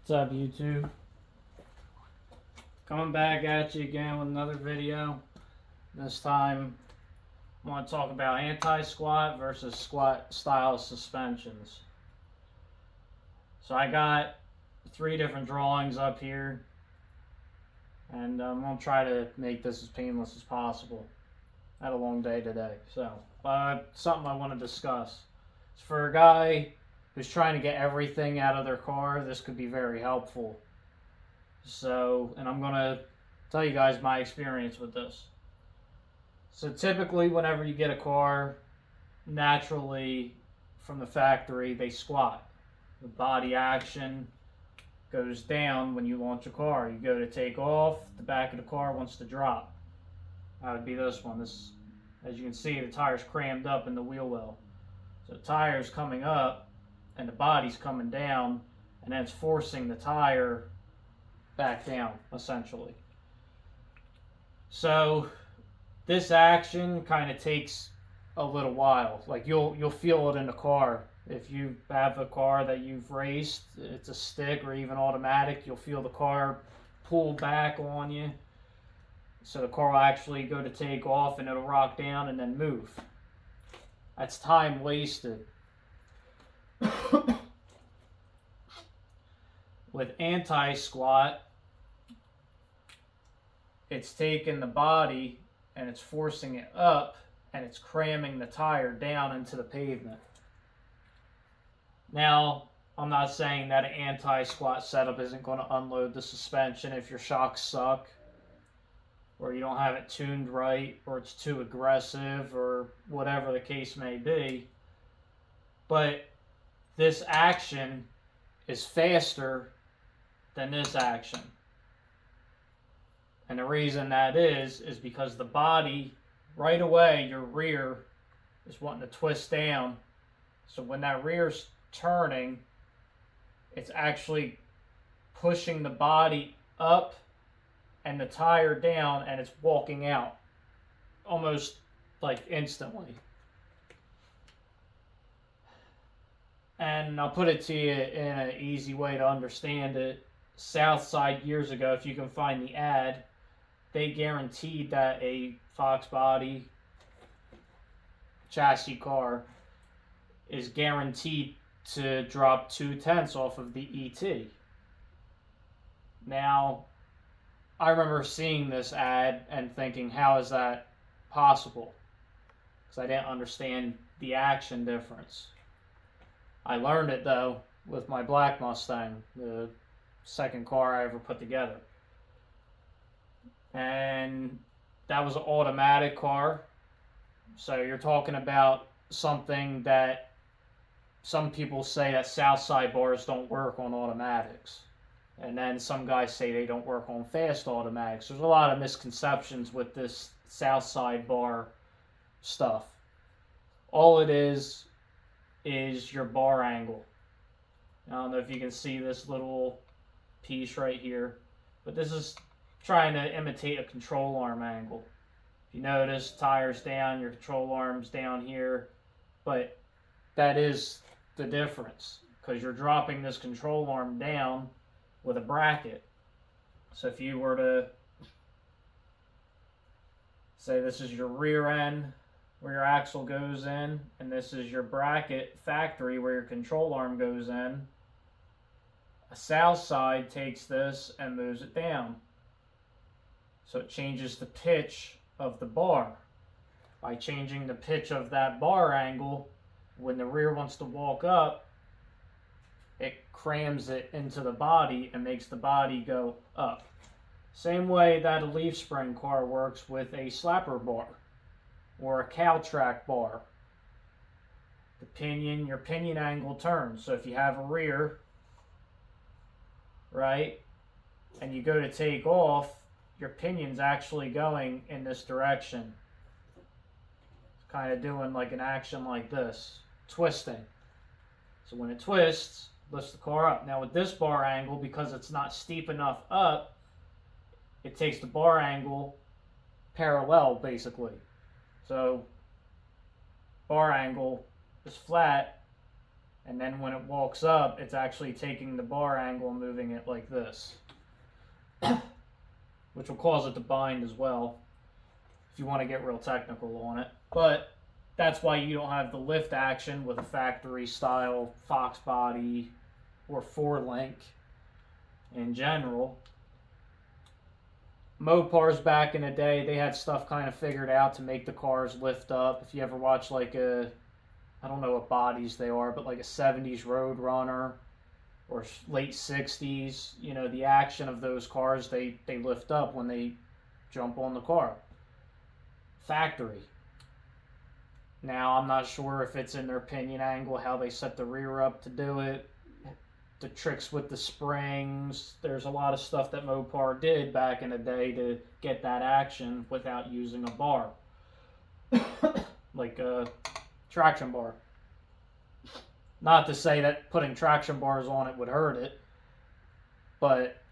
What's up, YouTube? Coming back at you again with another video. This time I want to talk about anti-squat versus squat style suspensions. So I got 3 different drawings up here, and I'm going to try to make this as painless as possible. I had a long day today, so something I want to discuss. So for a guy who's trying to get everything out of their car, this could be very helpful. So, and I'm going to tell you guys my experience with this. So typically whenever you get a car, naturally from the factory, they squat. The body action goes down when you launch a car. You go to take off, the back of the car wants to drop. That would be this one. This, as you can see, the tire's crammed up in the wheel well. So the tire's coming up and the body's coming down, and then it's forcing the tire back down, essentially. So this action kind of takes a little while. Like you'll feel it in the car. If you have a car that you've raced, it's a stick or even automatic, you'll feel the car pull back on you. So the car will actually go to take off and it'll rock down and then move. That's time wasted. With anti-squat, it's taking the body and it's forcing it up and it's cramming the tire down into the pavement. Now, I'm not saying that an anti-squat setup isn't going to unload the suspension if your shocks suck, or you don't have it tuned right, or it's too aggressive, or whatever the case may be. But this action is faster than this action. And the reason that is because the body, right away, your rear is wanting to twist down. So when that rear's turning, it's actually pushing the body up and the tire down, and it's walking out almost like instantly. And I'll put it to you in an easy way to understand it. Southside years ago, if you can find the ad, they guaranteed that a foxbody chassis car is guaranteed to drop 2/10 off of the ET. Now, I remember seeing this ad and thinking, how is that possible? Because I didn't understand the action difference. I learned it, though, with my black Mustang, the second car I ever put together. And that was an automatic car. So you're talking about something that some people say that Southside bars don't work on automatics. And then some guys say they don't work on fast automatics. There's a lot of misconceptions with this Southside bar stuff. All it is your bar angle. I don't know if you can see this little piece right here, but this is trying to imitate a control arm angle. If you notice, tire's down, your control arm's down here, but that is the difference, because you're dropping this control arm down with a bracket. So if you were to say this is your rear end where your axle goes in, and this is your bracket factory where your control arm goes in, a south side takes this and moves it down. So it changes the pitch of the bar. By changing the pitch of that bar angle, when the rear wants to walk up, it crams it into the body and makes the body go up. Same way that a leaf spring car works with a slapper bar or a cow track bar. The pinion, your pinion angle turns. So if you have a rear, right, and you go to take off, your pinion's actually going in this direction. It's kind of doing like an action like this, twisting. So when it twists, lifts the car up. Now with this bar angle, because it's not steep enough up, it takes the bar angle parallel, basically. So bar angle is flat, And then when it walks up, it's actually taking the bar angle and moving it like this, which will cause it to bind as well if you want to get real technical on it. But that's why you don't have the lift action with a factory style Fox body or 4-link in general. Mopars back in the day, they had stuff kind of figured out to make the cars lift up. If you ever watch like I don't know what bodies they are, but like a 70s Road Runner or late 60s, you know, the action of those cars, they lift up when they jump on the car. Factory. Now, I'm not sure if it's in their pinion angle, how they set the rear up to do it, the tricks with the springs. There's a lot of stuff that Mopar did back in the day to get that action without using a bar. Like a traction bar. Not to say that putting traction bars on it would hurt it, but,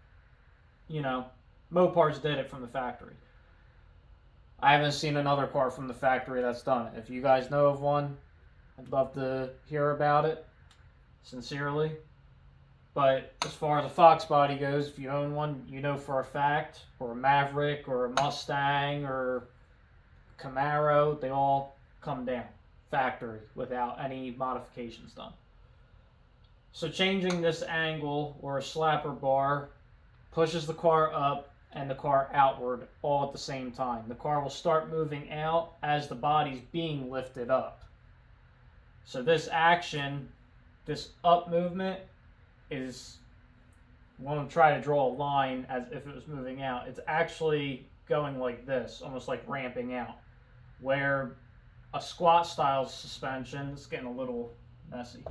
you know, Mopars did it from the factory. I haven't seen another car from the factory that's done it. If you guys know of one, I'd love to hear about it, sincerely. But as far as a Fox body goes, if you own one, you know for a fact, or a Maverick, or a Mustang, or Camaro, they all come down factory without any modifications done. So changing this angle, or a slapper bar, pushes the car up and the car outward all at the same time. The car will start moving out as the body's being lifted up. So this action, this up movement, is, I want to try to draw a line as if it was moving out. It's actually going like this, almost like ramping out. Where a squat style suspension, it's getting a little messy.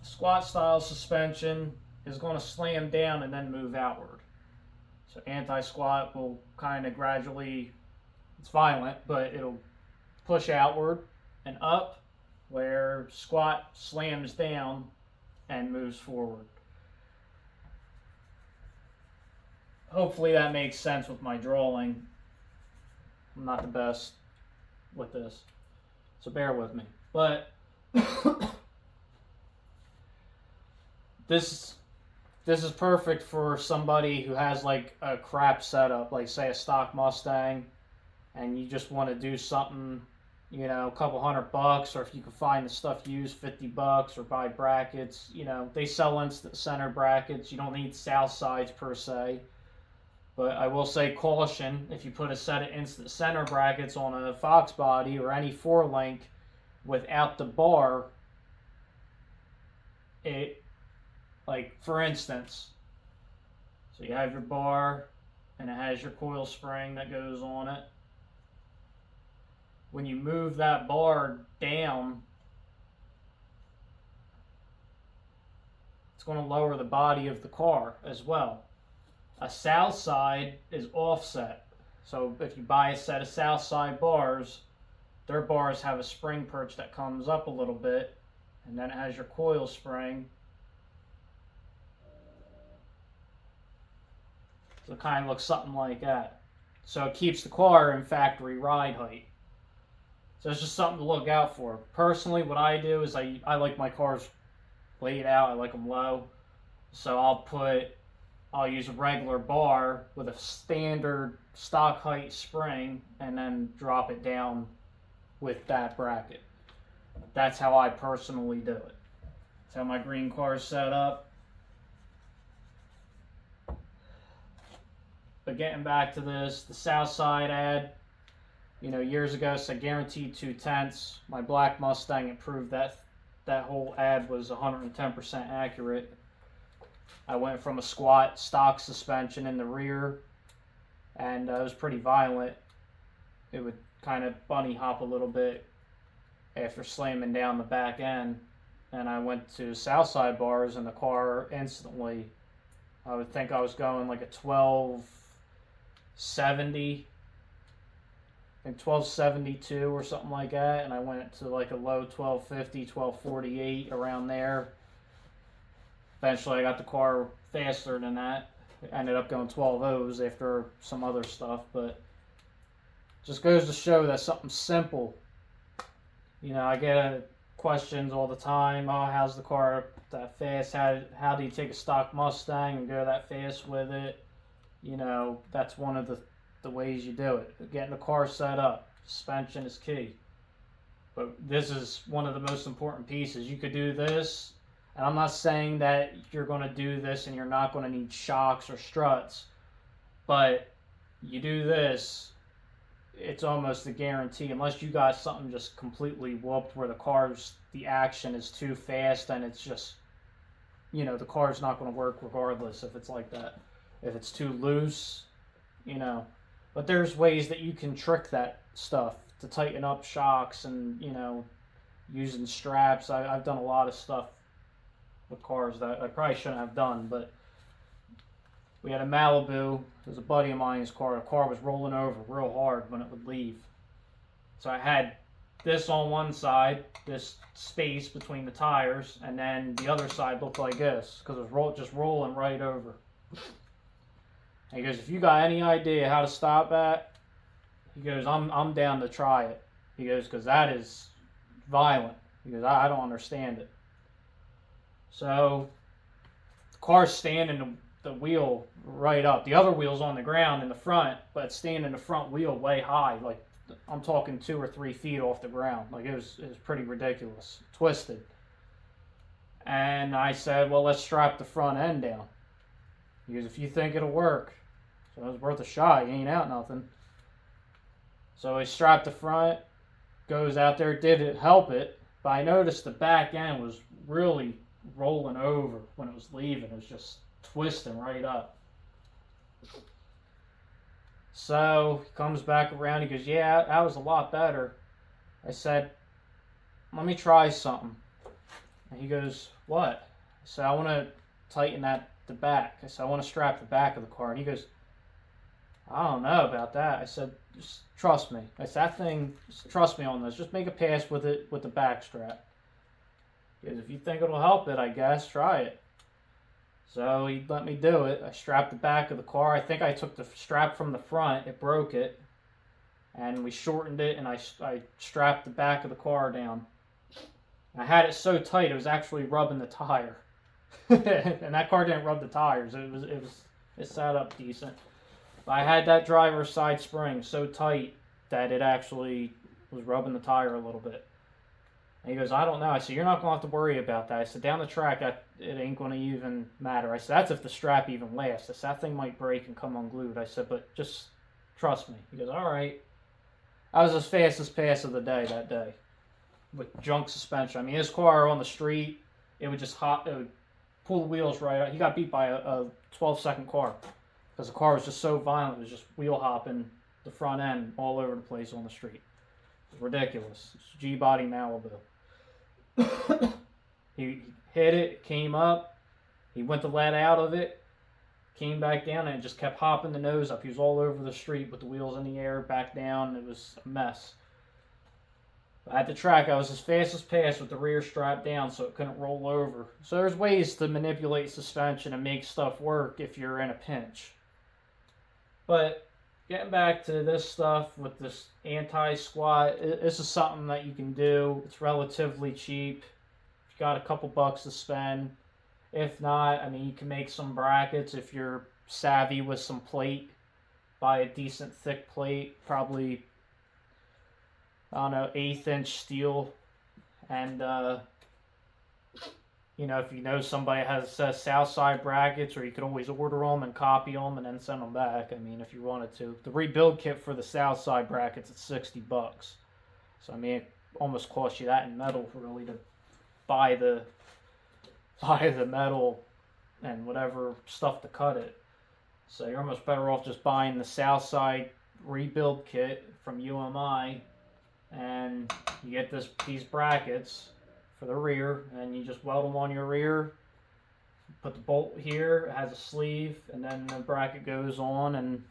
Squat style suspension is going to slam down and then move outward. So anti-squat will kind of gradually, it's violent, but it'll push outward and up, where squat slams down and moves forward. Hopefully that makes sense with my drawing. I'm not the best with this, so bear with me. But this is perfect for somebody who has like a crap setup, like say a stock Mustang, and you just want to do something, you know, a couple $100, or if you can find the stuff used, $50, or buy brackets. You know, they sell instant center brackets. You don't need south sides per se. But I will say caution, if you put a set of instant center brackets on a Fox body or any 4-link without the bar, it, like for instance, so you have your bar and it has your coil spring that goes on it. When you move that bar down, it's going to lower the body of the car as well. A south side is offset. So if you buy a set of south side bars, their bars have a spring perch that comes up a little bit, and then it has your coil spring. So it kind of looks something like that. So it keeps the car in factory ride height. So it's just something to look out for. Personally, what I do is I like my cars laid out. I like them low. So I'll use a regular bar with a standard stock height spring and then drop it down with that bracket. That's how I personally do it. That's how my green car is set up. But getting back to this, the south side ad, you know, years ago said guaranteed 2/10. My black Mustang, it proved that whole ad was 110% accurate. I went from a squat stock suspension in the rear, and it was pretty violent. It would kind of bunny hop a little bit after slamming down the back end. And I went to south side bars, and the car instantly, I would think I was going like a 1270, I think 1272 or something like that, and I went to like a low 1250, 1248 around there. Eventually I got the car faster than that. It ended up going 12 after some other stuff, but just goes to show that something simple, You know, I get questions all the time. Oh, how's the car that fast? How do you take a stock Mustang and go that fast with it? You know, that's one of the ways you do it. Getting the car set up. Suspension is key. But this is one of the most important pieces. You could do this, and I'm not saying that you're going to do this and you're not going to need shocks or struts, but you do this, it's almost a guarantee, unless you got something just completely whooped where the action is too fast and it's just, you know, the car's not going to work regardless if it's like that. If it's too loose, you know. But there's ways that you can trick that stuff to tighten up shocks and, you know, using straps. I've done a lot of stuff with cars that I probably shouldn't have done, but we had a Malibu. There's a buddy of mine's car. The car was rolling over real hard when it would leave. So I had this on one side, this space between the tires, and then the other side looked like this because it was just rolling right over. And he goes, if you got any idea how to stop that, he goes, I'm down to try it. He goes, because that is violent. He goes, I don't understand it. So the car's standing the wheel right up. The other wheel's on the ground in the front, but it's standing the front wheel way high. Like, I'm talking 2 or 3 feet off the ground. Like, it was pretty ridiculous. Twisted. And I said, well, let's strap the front end down. He goes, if you think it'll work. So it was worth a shot. You ain't out nothing. So he strapped the front, goes out there, did it help it, but I noticed the back end was really rolling over when it was leaving. It was just twisting right up. So he comes back around, he goes, yeah, that was a lot better. I said, let me try something. And he goes, what? I said, I want to tighten the back. I said, I want to strap the back of the car. And he goes, I don't know about that. I said, just trust me. I said, that thing, just trust me on this. Just make a pass with it with the back strap. Because if you think it'll help it, I guess, try it. So he let me do it. I strapped the back of the car. I think I took the strap from the front. It broke it. And we shortened it, and I strapped the back of the car down. I had it so tight, it was actually rubbing the tire. And that car didn't rub the tires. It sat up decent. I had that driver's side spring so tight that it actually was rubbing the tire a little bit. And he goes, I don't know. I said, you're not going to have to worry about that. I said, down the track, it ain't going to even matter. I said, that's if the strap even lasts. I said, that thing might break and come unglued. I said, but just trust me. He goes, all right. I was his fastest pass of the day that day with junk suspension. I mean, his car on the street, it would just it would pull the wheels right out. He got beat by a 12-second car. Because the car was just so violent, it was just wheel hopping the front end all over the place on the street. It was ridiculous. It's a G-body Malibu. He hit it, came up, he went to let out of it, came back down, and it just kept hopping the nose up. He was all over the street with the wheels in the air, back down. It was a mess. At the track, I was his fastest pass with the rear strap down so it couldn't roll over. So there's ways to manipulate suspension and make stuff work if you're in a pinch. But getting back to this stuff with this anti-squat, this is something that you can do. It's relatively cheap. If you got a couple bucks to spend. If not, I mean, you can make some brackets if you're savvy with some plate. Buy a decent thick plate, probably, I don't know, 1/8 inch steel. And, you know, if you know somebody has south side brackets, or you could always order them and copy them and then send them back. I mean, if you wanted to. The rebuild kit for the south side brackets is $60. So, I mean, it almost costs you that in metal really to buy the metal and whatever stuff to cut it. So you're almost better off just buying the south side rebuild kit from UMI, and you get these brackets for the rear, and you just weld them on your rear. Put the bolt here, it has a sleeve, and then the bracket goes on, and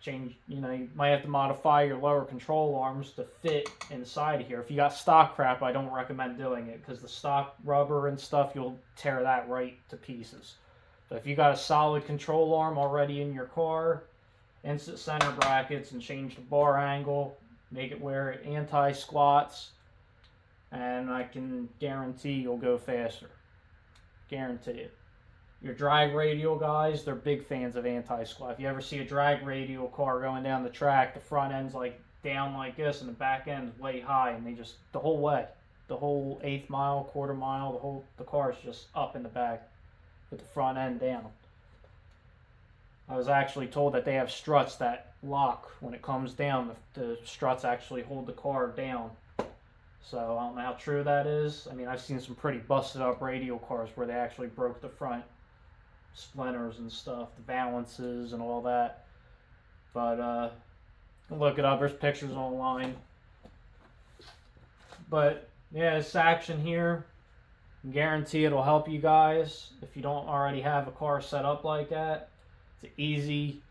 change, you know, you might have to modify your lower control arms to fit inside of here. If you got stock crap, I don't recommend doing it, because the stock rubber and stuff, you'll tear that right to pieces. But if you got a solid control arm already in your car, instant center brackets, and change the bar angle, make it where it anti-squats, and I can guarantee you'll go faster. Guarantee it. Your drag radial guys, they're big fans of anti-squat. If you ever see a drag radial car going down the track, the front end's like down like this and the back end's way high, and they just, the whole way, the whole eighth mile, quarter mile, the car's just up in the back with the front end down. I was actually told that they have struts that lock when it comes down. The struts actually hold the car down. So I don't know how true that is. I mean, I've seen some pretty busted up radial cars where they actually broke the front splinters and stuff, the balances and all that. But look it up. There's pictures online. But yeah, this action here, I guarantee it'll help you guys if you don't already have a car set up like that. It's easy,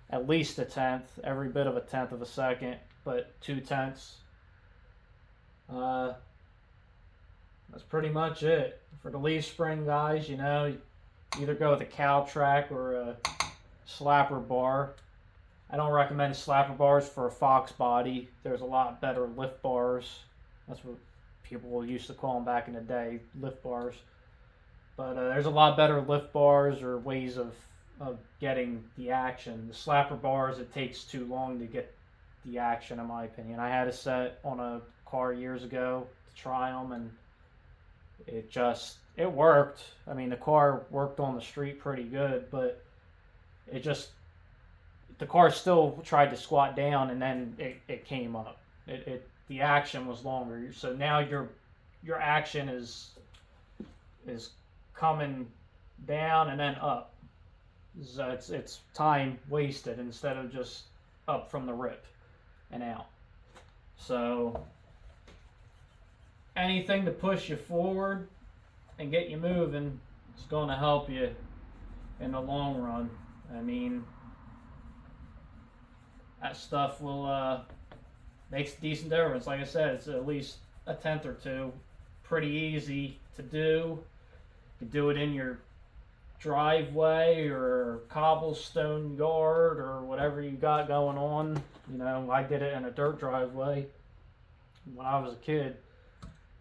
at least a tenth, every bit of a tenth of a second, but 2/10. That's pretty much it. For the leaf spring guys, you know, either go with a cow track or a slapper bar. I don't recommend slapper bars for a fox body. There's a lot better lift bars. That's what people used to call them back in the day, lift bars. But there's a lot better lift bars or ways of getting the action. The slapper bars, it takes too long to get the action, in my opinion. I had a set on a car years ago to try them, and it worked. I mean, the car worked on the street pretty good, but the car still tried to squat down, and then it came up. The action was longer, so now your action is coming down and then up. So it's time wasted instead of just up from the rip and out. So anything to push you forward and get you moving is going to help you in the long run. I mean, that stuff will makes a decent difference. Like I said, it's at least a tenth or two. Pretty easy to do. You can do it in your driveway or cobblestone yard or whatever you got going on. You know, I did it in a dirt driveway when I was a kid,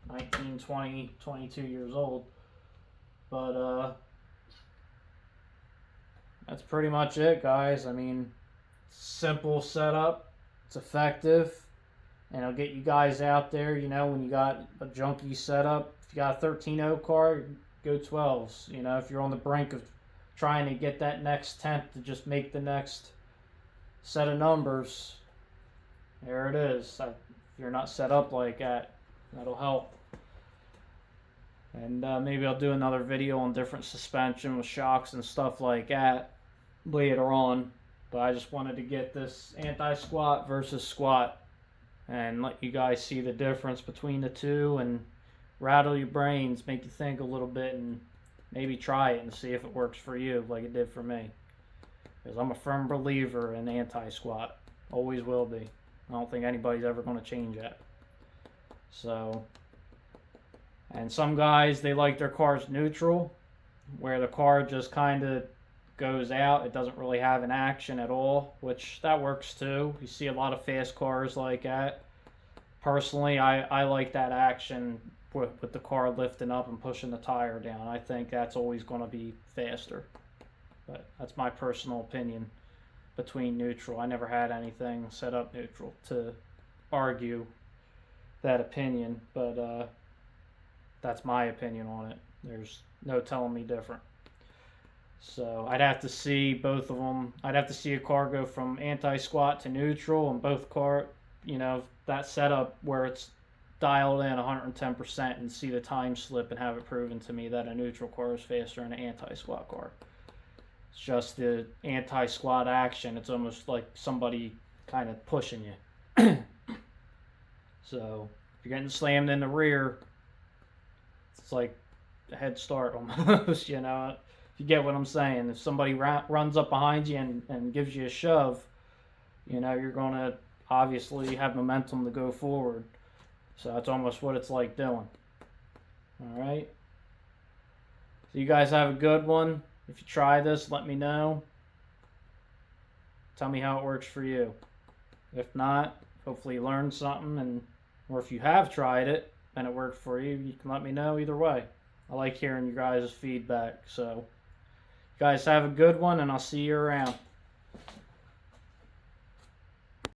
19, 20, 22 years old. But that's pretty much it, guys. I mean, simple setup, it's effective, and it'll get you guys out there. You know, when you got a junky setup, if you got a 13.0 car, go 12s. You know, if you're on the brink of trying to get that next tenth to just make the next set of numbers, there it is. If you're not set up like that, that'll help. And maybe I'll do another video on different suspension with shocks and stuff like that later on. But I just wanted to get this anti-squat versus squat and let you guys see the difference between the two and rattle your brains, make you think a little bit, and maybe try it and see if it works for you like it did for me. Because I'm a firm believer in anti-squat. Always will be. I don't think anybody's ever going to change that. So, and some guys, they like their cars neutral, where the car just kind of goes out. It doesn't really have an action at all, which that works too. You see a lot of fast cars like that. Personally, I like that action with the car lifting up and pushing the tire down. I think that's always going to be faster. But that's my personal opinion between neutral. I never had anything set up neutral to argue that opinion, but that's my opinion on it. There's no telling me different. So I'd have to see both of them. I'd have to see a car go from anti-squat to neutral, and both car, you know, that setup where it's dialed in 110% and see the time slip and have it proven to me that a neutral car is faster than an anti-squat car. It's just the anti-squat action. It's almost like somebody kind of pushing you. So if you're getting slammed in the rear, it's like a head start almost, you know. If you get what I'm saying. If somebody runs up behind you and gives you a shove, you know, you're going to obviously have momentum to go forward. So that's almost what it's like doing. Alright. So you guys have a good one. If you try this, let me know. Tell me how it works for you. If not, hopefully you learned something, or if you have tried it, and it worked for you, you can let me know either way. I like hearing your guys' feedback. So, you guys have a good one, and I'll see you around.